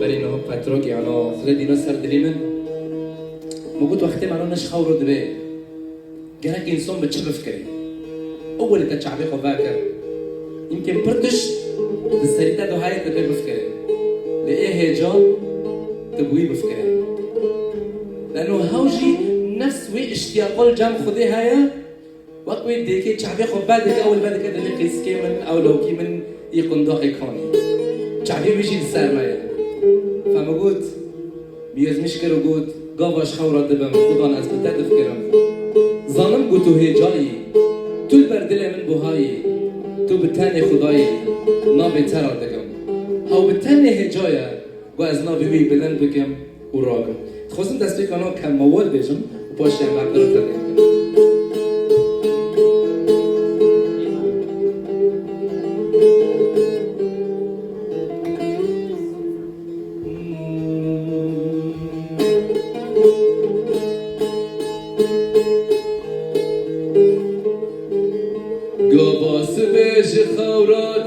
برینو پتروکی آنو خود دینا سر دلی من موجود وقتی منو نش خورد به جرك إنسان بتشبف كريم أول تشعبي خباكر يمكن برتش السريتا ده هاي تبي بفكرين لإيه هجان تبوي بفكرين لأنه هاوجي نفس وي اشتياق الجام خذي هاي وقت وي ديكي تشعبي خباكر أول بعد كده نقيس كمن أو لو كمن يكون ضاقي كوني تشعبي بيجي للسر مايا فموجود بيز مشكل وجود قابش خورة دبم خدان أثبتت فكرهم ظالم قلتو هجالي تو البردلة من بوهاي تو بتاني خداي نابي ترى دكم هاو بتاني هجايا وأز نابي وي بلند بكم وراكم تخصم دست بكنا كم موال بيجم وباشي هم عبدالله تاني قباس بيش خورا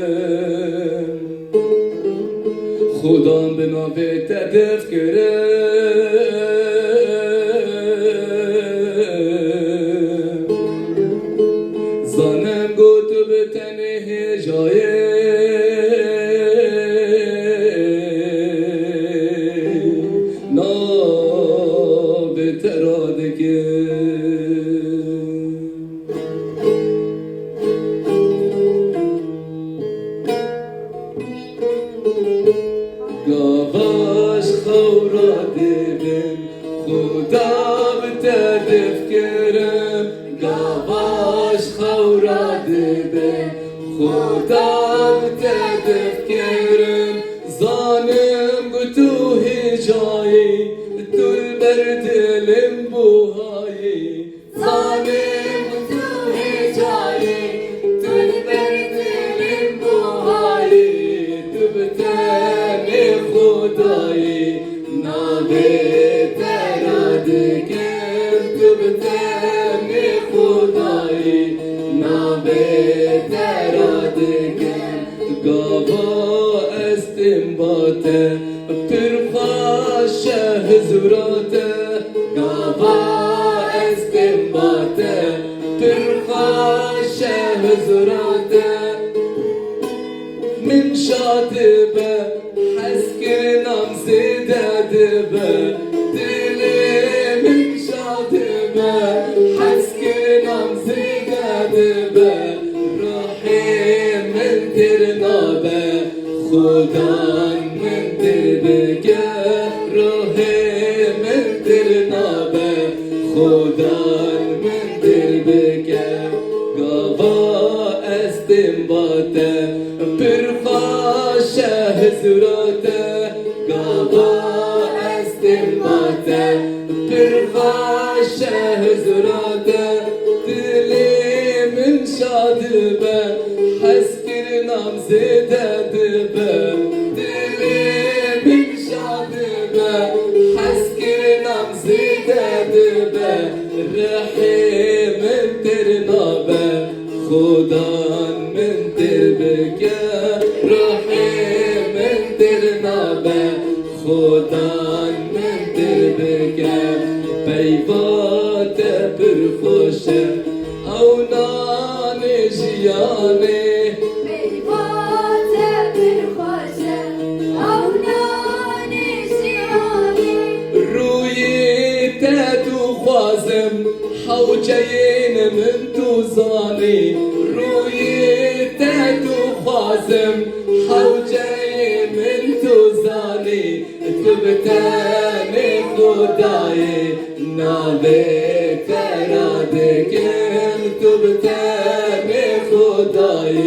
دبن خدام بنا بيت تذكرن زانم قوت بتنه جايه قاباش خورا دبن خدا بتذكرن قاباش خورا دبن خدا بتذكرن ظالم قتو هجاي تو البرد لمبوهاي ظالم قتو هجاي تو البرد لمبوهاي تبتاني خداي نابي ترادكم تبتاني خداي نابي ترادكم قابا استنباته بترفع شهزوراته قابا استنباته بترفع شهزوراته من شاطبه حسكنا مزيدة دبه دلي من شاطبه حسكنا مزيدة دبه روحي من ترنابه خدان من تربكه روحي من ترنابه خدان من تربكه قابا استنباته برخا شهزوراته قابا استنباته برخا شهزوراته دلي من شادبه حسكرنا مزيدة دبه دلي من شادبه حسكرنا مزيدة دبه رحي من ترنابه خدان من تربكه روحي من ترنابه خدان من تربكه بيبات برخوشه او ناني جياني بيبات برخوشه او ناني جياني روي تاتو خوازم حوجين من توزاني روي تاتو خوازم حوجين من توزاني تبتاني خداي نابي ترادكم تبتاني خداي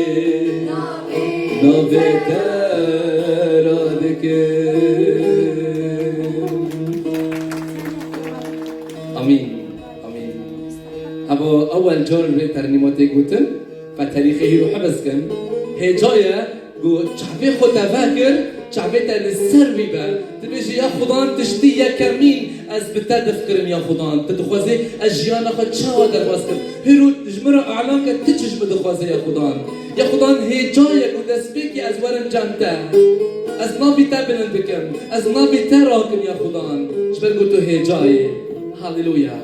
نابي ترادكم امين امين ابو اول جور ترنيماتي قلتن فتاريخي روح بس كان هي جايه قلت شعبي خد تفكر شعبتها للسروي بر تبيجي يا خدان تشتي يا كمين از بتدف كرن يا خدان تدخوازي اجيانا خد شاوة در واسكر هيرو جمرة اعلانك تجج بدخوازي يا خدان هي جايك ودسبيكي از ورن جانتا از نابي تابلن بكم از نابي تراكم يا خدان جبر قلتو هي جاي هاليلويا